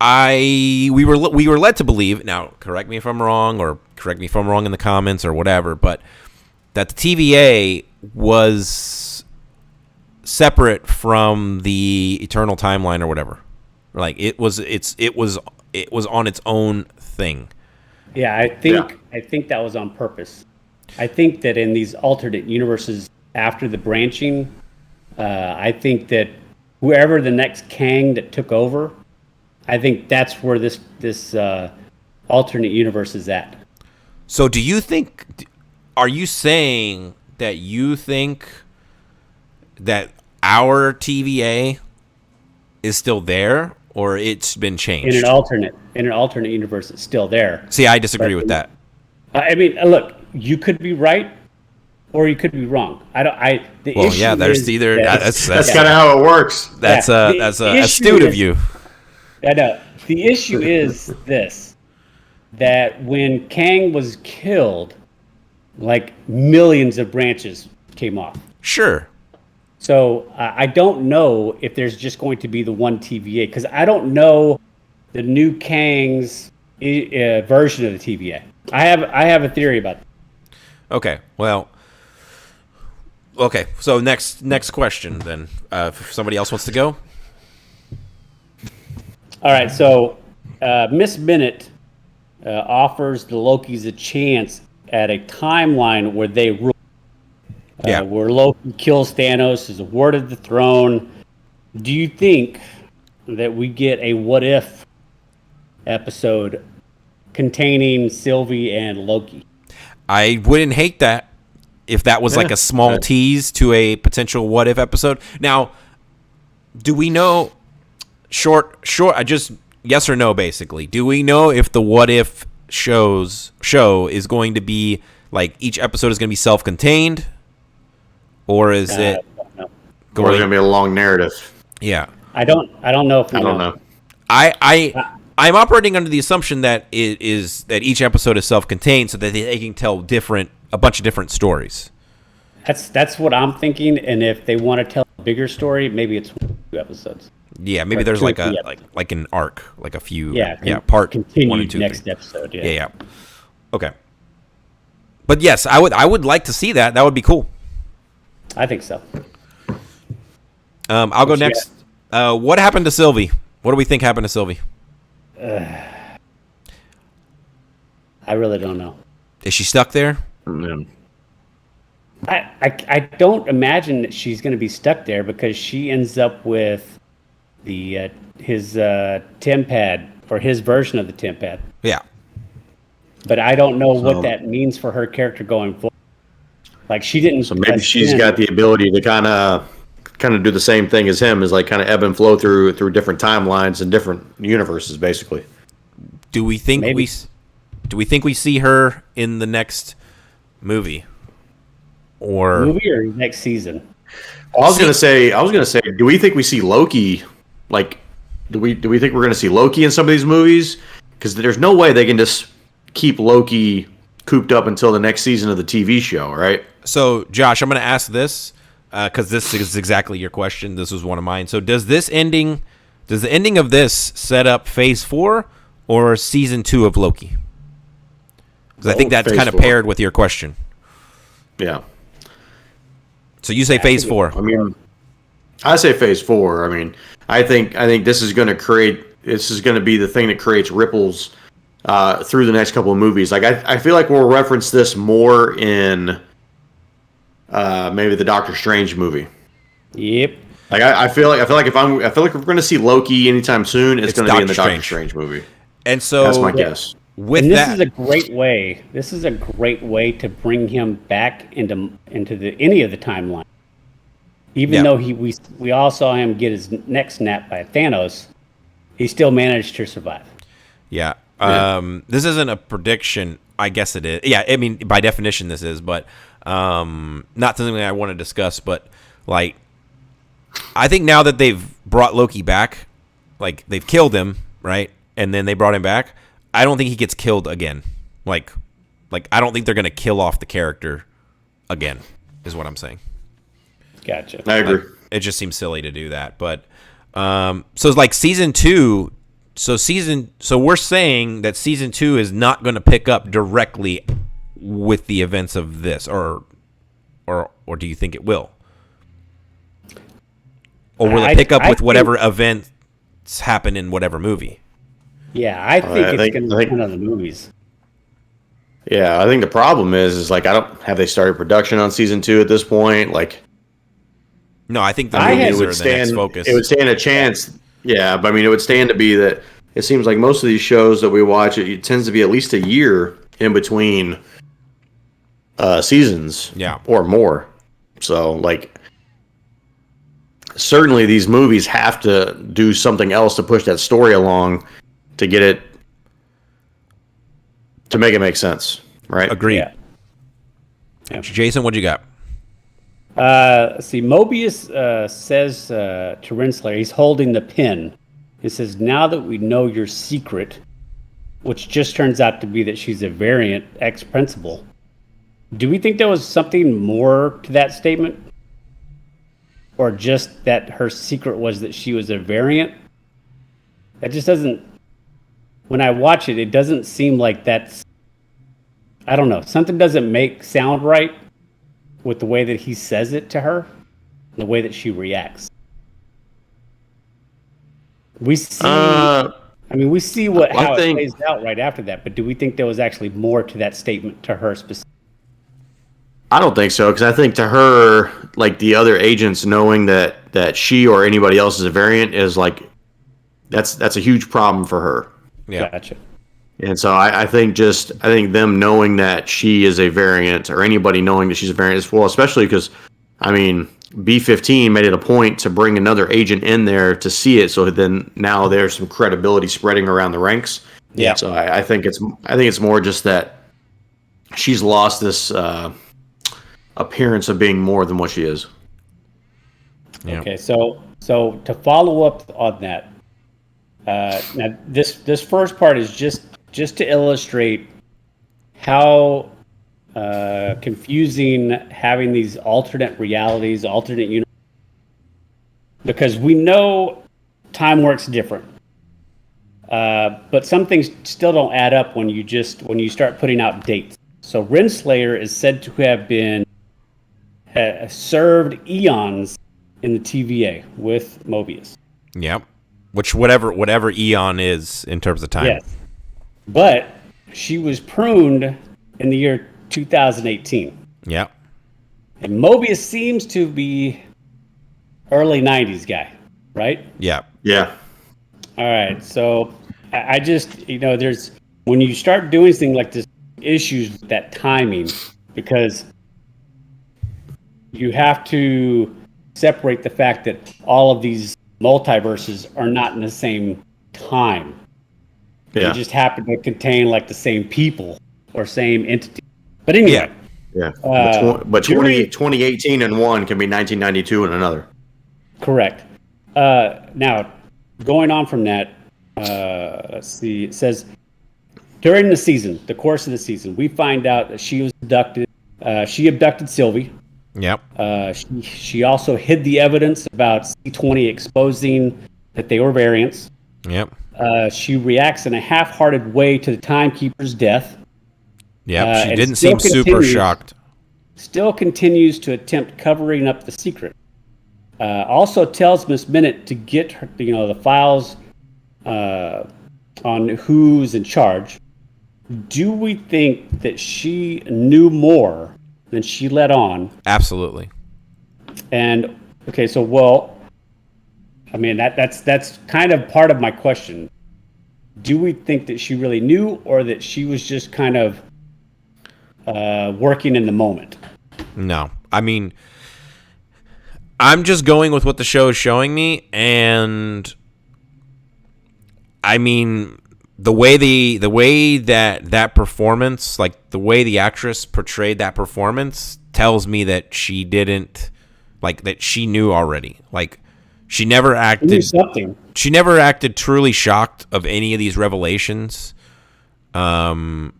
we were led to believe, now correct me if I'm wrong, or correct me if I'm wrong in the comments or whatever, but that the TVA was separate from the Eternal Timeline or whatever. Like it was on its own thing. Yeah, I think that was on purpose. I think that in these alternate universes after the branching, I think that whoever the next Kang that took over, I think that's where this alternate universe is at. So are you saying that you think that our TVA is still there, or it's been changed? In an alternate universe, it's still there. See, I disagree with that. I mean, look, you could be right, or you could be wrong. That's kind of how it works. That's astute of you. I know. The issue is this: that when Kang was killed, like millions of branches came off. Sure. So I don't know if there's just going to be the one TVA, because I don't know the new Kang's version of the TVA. I have a theory about that. Okay. Well. Okay. So next question then. If somebody else wants to go. All right. So Miss Minute offers the Lokis a chance at a timeline where they rule. Where Loki kills Thanos, is awarded the throne. Do you think that we get a what if episode containing Sylvie and Loki? I wouldn't hate that if that was like a small tease to a potential what if episode. Now, do we know short I just yes or no basically. Do we know if the what if show is going to be like each episode is going to be self-contained? Or is it going to be a long narrative? Yeah, I don't know if we don't know. I'm operating under the assumption that each episode is self-contained, so that they can tell a bunch of different stories. That's what I'm thinking. And if they want to tell a bigger story, maybe it's 2 episodes. Yeah, maybe there's like an arc, like a few. Part continue 1 and 2. Next episode. Yeah. Okay. But yes, I would like to see that. That would be cool. I think so. I'll go next. What happened to Sylvie? What do we think happened to Sylvie? I really don't know. Is she stuck there? I don't imagine that she's going to be stuck there, because she ends up with his TemPad, or his version of the TemPad. Yeah. But I don't know what that means for her character going forward. Like she didn't. So maybe she's got the ability to kind of do the same thing as him, is like kind of ebb and flow through different timelines and different universes, basically. Do we think we see her in the next movie? Or next season? I was gonna say, do we think we see Loki? Like, do we think we're gonna see Loki in some of these movies? Because there's no way they can just keep Loki cooped up until the next season of the TV show, right? So, Josh, I'm going to ask this. because this is exactly your question. This was one of mine. So does the ending of this set up Phase 4 or Season 2 of Loki? Because I think that's kind of paired with your question. Yeah. So you say Phase 4. I mean, I say Phase 4. I mean, I think this is going to be the thing that creates ripples through the next couple of movies. Like I feel like we'll reference this more in maybe the Doctor Strange movie. Yep. Like I feel like if we're going to see Loki anytime soon, it's going to be in the Doctor Strange movie. And so that's my guess. This is a great way. This is a great way to bring him back into any of the timeline. Even though we all saw him get his neck snapped by Thanos, he still managed to survive. Yeah. This isn't a prediction. I guess it is. Yeah. I mean, by definition, this is, but not something that I want to discuss. But like, I think now that they've brought Loki back, like they've killed him, right, and then they brought him back. I don't think he gets killed again. Like I don't think they're gonna kill off the character again. Is what I'm saying. Gotcha. I agree. It just seems silly to do that, but so it's like Season 2. So we're saying that Season 2 is not going to pick up directly with the events of this, or do you think it will? Or will it pick up with whatever events happen in whatever movie? Yeah, I think it's going to be one of the movies. Yeah, I think the problem is like have they started production on Season 2 at this point? Like, no, I think the movies are the next focus. It would stand a chance. Yeah, but I mean, it would stand to be that it seems like most of these shows that we watch, it tends to be at least a year in between seasons, or more. So, like, certainly these movies have to do something else to push that story along to get it to make it make sense, right? Agreed. Yeah. Jason, what you got? Let's see. Mobius says to Renslayer, he's holding the pin. He says, "Now that we know your secret," which just turns out to be that she's a variant ex-principal. Do we think there was something more to that statement? Or just that her secret was that she was a variant? That just doesn't... When I watch it, it doesn't seem like that's... I don't know. Something doesn't sound right with the way that he says it to her, and the way that she reacts. We see... we see how it plays out right after that, but do we think there was actually more to that statement to her specifically? I don't think so, because I think to her, like the other agents knowing that she or anybody else is a variant is like, that's a huge problem for her. Yeah. Gotcha. And so I think them knowing that she is a variant, or anybody knowing that she's a variant as well, especially because, I mean, B-15 made it a point to bring another agent in there to see it, so then now there's some credibility spreading around the ranks. Yeah. So I think it's more just that she's lost this appearance of being more than what she is. Yeah. Okay, so to follow up on that, now this first part is just to illustrate how confusing having these alternate realities, alternate universes, because we know time works different, but some things still don't add up when you start putting out dates. So Renslayer is said to have been served eons in the TVA with Mobius. Yep. Which whatever eon is in terms of time. Yes. But she was pruned in the year 2018. Yep. And Mobius seems to be early 90s guy, right? Yeah. Yeah. All right. So I just, there's, when you start doing things like this, issues with that timing, because you have to separate the fact that all of these multiverses are not in the same time. Yeah. They just happen to contain like the same people or same entity. But anyway. Yeah. But 2018 in one can be 1992 in another. Correct. Now, going on from that, let's see. It says, during the course of the season, we find out that she was abducted. She abducted Sylvie. Yep. She also hid the evidence about C20 exposing that they were variants. Yep. She reacts in a half-hearted way to the timekeeper's death. Yep. She and didn't still seem super shocked. Still continues to attempt covering up the secret. Also tells Miss Minute to get her, the files on who's in charge. Do we think that she knew more than she let on? Absolutely. And okay, so well, I mean that's kind of part of my question. Do we think that she really knew, or that she was just kind of working in the moment? No, I mean, I'm just going with what the show is showing me, and I mean, the way that performance, like the way the actress portrayed that performance, tells me that she didn't, like, that she knew already. Like, she never acted something. She never acted truly shocked of any of these revelations. And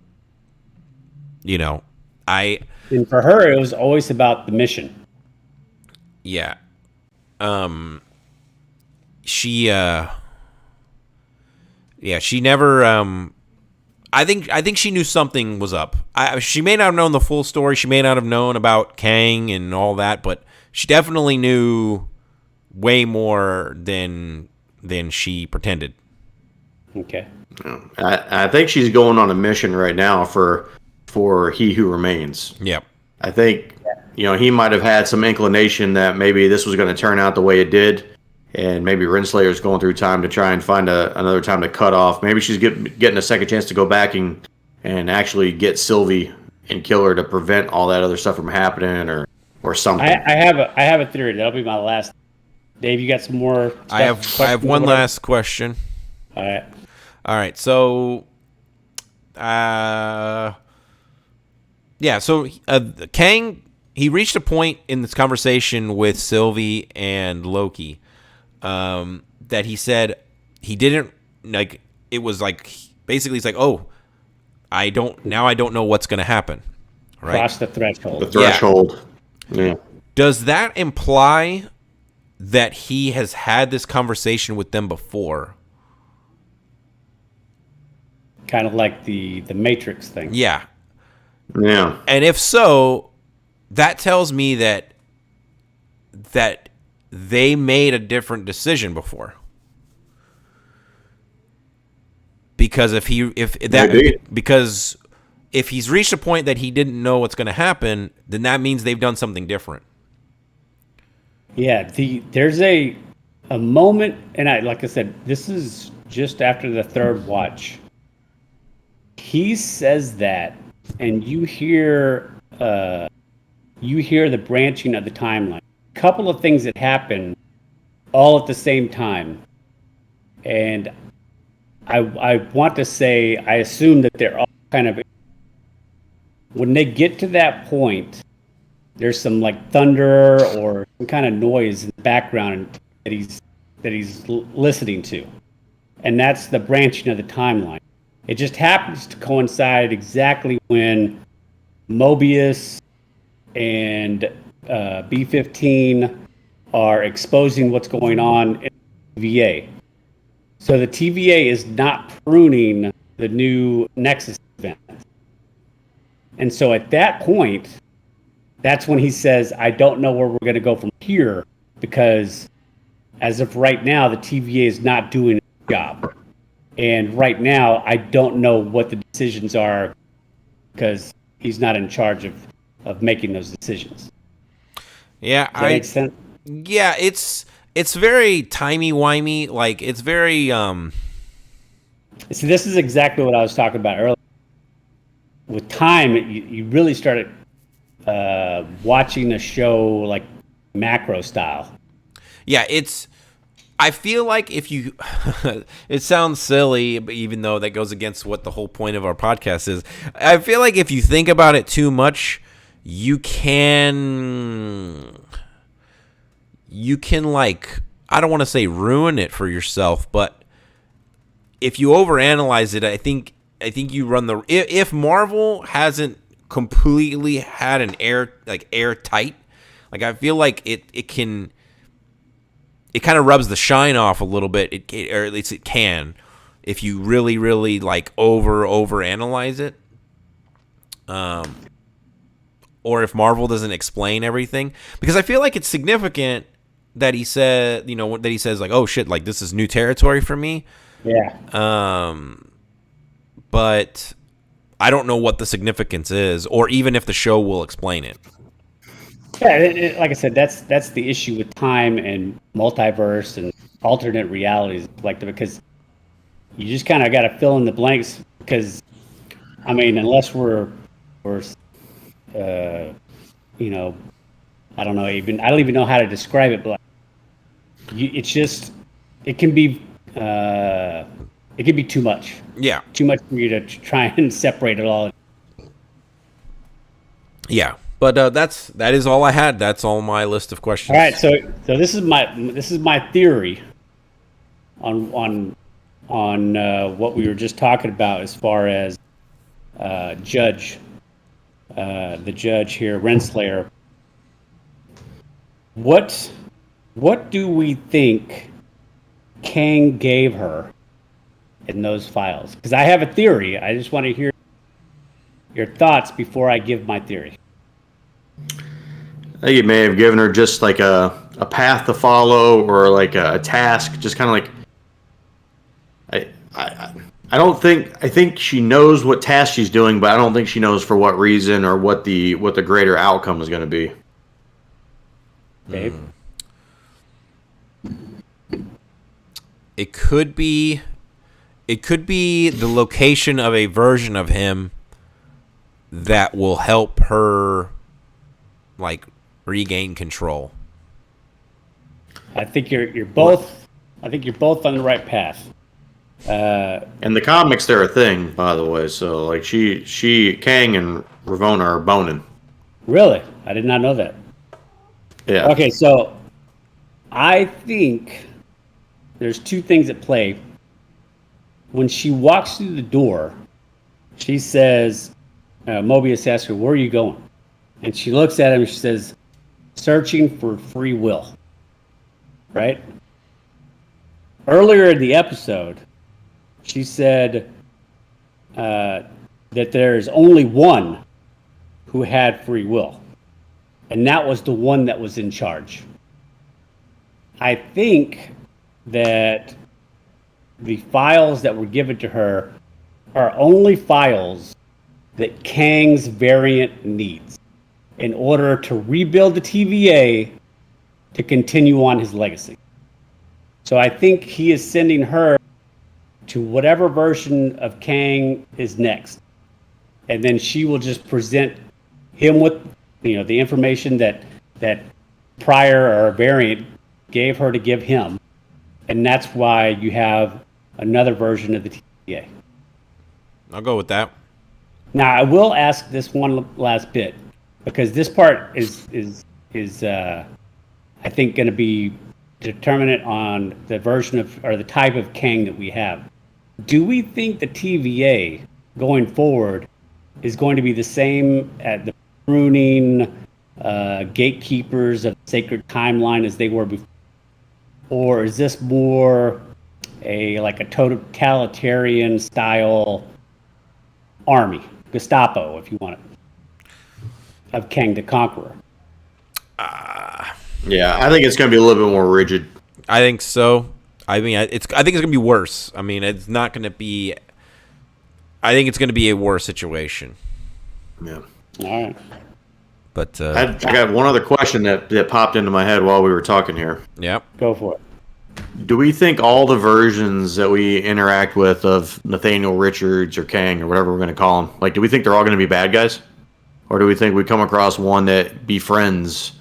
for her, it was always about the mission. Yeah. She never I think she knew something was up. She may not have known the full story. She may not have known about Kang and all that, but she definitely knew way more than she pretended. Okay. I think she's going on a mission right now for He Who Remains. Yep. I think he might have had some inclination that maybe this was going to turn out the way it did, and maybe Renslayer's going through time to try and find another time to cut off. Maybe she's getting a second chance to go back and actually get Sylvie and kill her to prevent all that other stuff from happening, or something. I have a theory. That'll be my last. Dave, you got some more stuff? I have one last question. All right. So, Kang, he reached a point in this conversation with Sylvie and Loki that he said he didn't, like, it was like, basically he's like, oh, I don't know what's going to happen. Right? Cross the threshold. The threshold. Yeah. Does that imply that he has had this conversation with them before? Kind of like the Matrix thing. Yeah. Yeah. And if so, that tells me that they made a different decision before. Because if he's reached a point that he didn't know what's going to happen, then that means they've done something different. Yeah, there's a moment, and like I said, this is just after the third watch. He says that, and you hear the branching of the timeline. A couple of things that happen all at the same time, and I want to say, I assume that they're all kind of, when they get to that point, there's some like thunder or some kind of noise in the background that he's listening to, and that's the branching of the timeline. It just happens to coincide exactly when Mobius and B-15 are exposing what's going on in the TVA. So the TVA is not pruning the new Nexus event. And so at that point, that's when he says, I don't know where we're going to go from here, because as of right now, the TVA is not doing its job. And right now, I don't know what the decisions are, because he's not in charge of making those decisions. Yeah, Does that make sense? Yeah, it's very timey-wimey. Like, it's very See, this is exactly what I was talking about earlier. With time, you really started watching a show like macro style. Yeah, I feel like if you, it sounds silly, but even though that goes against what the whole point of our podcast is, I feel like if you think about it too much, you can like, I don't want to say ruin it for yourself, but if you overanalyze it, I think you run the, if Marvel hasn't completely had an airtight, Like I feel like it kind of rubs the shine off a little bit, or at least it can, if you really, really like over analyze it. Or if Marvel doesn't explain everything, because I feel like it's significant that he said, that he says like, oh shit, like this is new territory for me. Yeah. But I don't know what the significance is, or even if the show will explain it. Yeah, like I said, that's the issue with time and multiverse and alternate realities, because you just kind of got to fill in the blanks. Because, I mean, unless we're I don't know, I don't even know how to describe it, but it can be too much. Yeah. Too much for you to try and separate it all. Yeah. But that is all I had. That's all my list of questions. All right, so this is my theory on what we were just talking about as far as the judge here, Renslayer. What do we think Kang gave her in those files? Because I have a theory. I just want to hear your thoughts before I give my theory. I think it may have given her just like a path to follow, or like a task, just kind of like I think she knows what task she's doing, but I don't think she knows for what reason or what the greater outcome is going to be. Dave? It could be the location of a version of him that will help her like regain control. I think you're both on the right path. In the comics, they're a thing, by the way. So like Kang and Ravonna are boning. Really? I did not know that. Yeah. Okay, so I think there's two things at play. When she walks through the door, she says, Mobius asks her, "Where are you going?" And she looks at him and she says, "Searching for free will." Right? Earlier in the episode, she said that there's only one who had free will, and that was the one that was in charge. I think that the files that were given to her are only files that Kang's variant needs in order to rebuild the TVA to continue on his legacy. So I think he is sending her to whatever version of Kang is next. And then she will just present him with the information that Pryor or variant gave her to give him. And that's why you have another version of the TVA. I'll go with that. Now I will ask this one last bit, because this part is I think going to be determinant on the version of, or the type of Kang that we have. Do we think the TVA going forward is going to be the same at the pruning gatekeepers of the sacred timeline as they were before? Or is this more a totalitarian style army, Gestapo, if you want it, of Kang the Conqueror? Yeah, I think it's going to be a little bit more rigid. I think so. I mean, I think it's going to be worse. I mean, it's not going to be. I think it's going to be a worse situation. Yeah. All right. But I got one other question that popped into my head while we were talking here. Yep. Go for it. Do we think all the versions that we interact with of Nathaniel Richards or Kang or whatever we're going to call him, do we think they're all going to be bad guys? Or do we think we come across one that befriends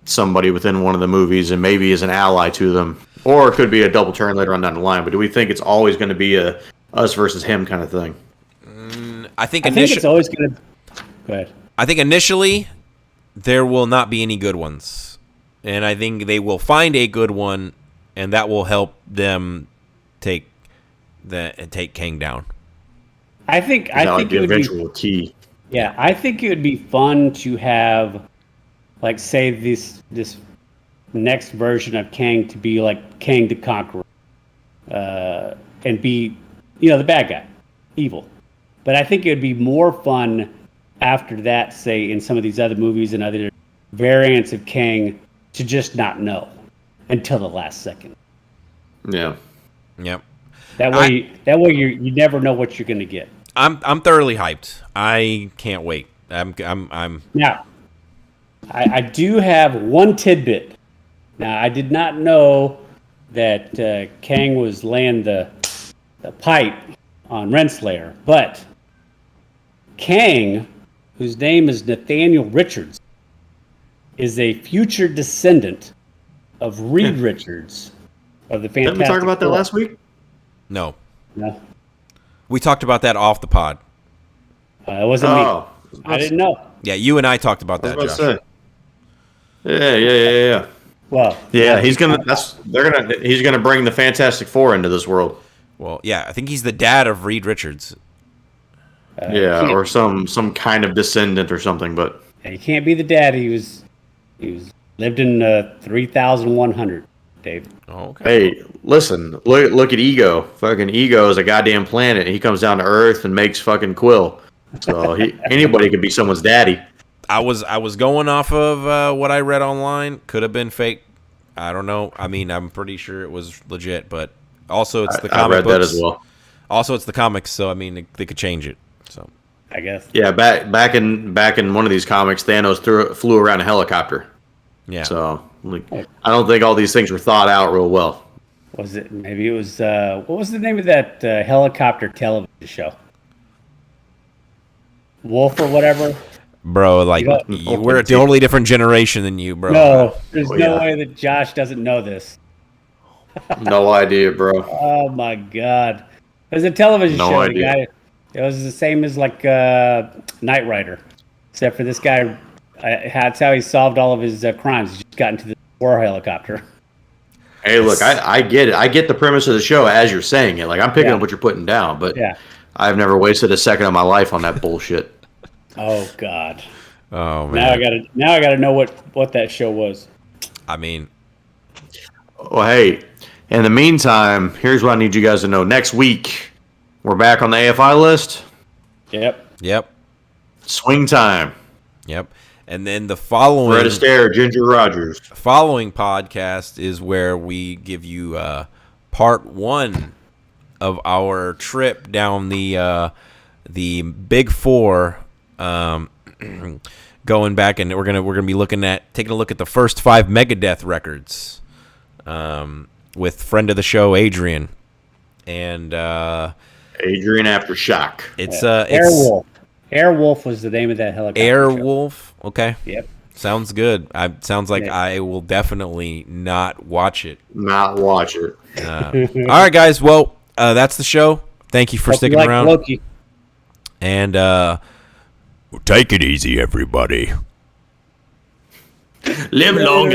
somebody within one of the movies and maybe is an ally to them? Or it could be a double turn later on down the line. But do we think it's always going to be a us versus him kind of thing? I think it's always going to... Go ahead. I think initially there will not be any good ones. And I think they will find a good one, and that will help them take Kang down. I think the it would eventual key. Yeah, I think it would be fun to have like say this next version of Kang to be like Kang the Conqueror, and be, the bad guy, evil. But I think it would be more fun after that, say in some of these other movies and other variants of Kang, to just not know until the last second. Yeah. Yep. That way you never know what you're going to get. I'm thoroughly hyped. I can't wait. I'm Now, I do have one tidbit. Now, I did not know that Kang was laying the pipe on Renslayer, but Kang, whose name is Nathaniel Richards, is a future descendant of Reed Richards of the Fantastic Didn't we talk about that Four. last week? No. No, We talked about that off the pod. it wasn't me. I didn't know. Yeah, you and I talked about that, I was Josh. about to say. Yeah. Well, Yeah, he's gonna bring the Fantastic Four into this world. Well, yeah, I think he's the dad of Reed Richards. Yeah, or some kind of descendant or something. But he can't be the dad. He lived in 3100. Dave. Oh, okay. hey, listen, look at Ego. Fucking Ego is a goddamn planet. He comes down to Earth and makes fucking Quill. So anybody could be someone's daddy. I was going off of what I read online. Could have been fake. I don't know. I mean, I'm pretty sure it was legit, but also it's the comic I read books. that as well. Also, it's the comics, so I mean, they could change it. So I guess. Yeah, back in one of these comics, Thanos flew around a helicopter. yeah. So I don't think all these things were thought out real well. Was it? Maybe it was. What was the name of that helicopter television show? Wolf or whatever. Bro, like we're a totally different generation than you, bro. No, there's no way that Josh doesn't know this. No idea, bro. Oh my God! There's a television No show. idea. The guy, it was the same as like Knight Rider, except for this guy. That's how he solved all of his crimes. He just got into the war helicopter. Hey, look, I get it. I get the premise of the show as you're saying it. Like, I'm picking Yeah. up what you're putting down, but Yeah. I've never wasted a second of my life on that bullshit. Oh God! Oh Now I man. gotta know what that show was. I mean, Well, hey, in the meantime, here's what I need you guys to know. Next week, we're back on the AFI list. Yep. yep. Swing time. And then the following Fred Astaire, Ginger Rogers. podcast is where we give you part 1 of our trip down the Big Four, going back, and we're gonna be taking a look at the first 5 Megadeth records, with friend of the show Adrian, and Adrian Aftershock. it's Airwolf. Airwolf was the name of that helicopter. Airwolf. Okay, Yep. sounds good. Sounds like Yeah. I will definitely not watch it. Not watch it. All right, guys. Well, that's the show. Thank you for Hope you sticking like around. Loki. And take it easy, everybody. Live long and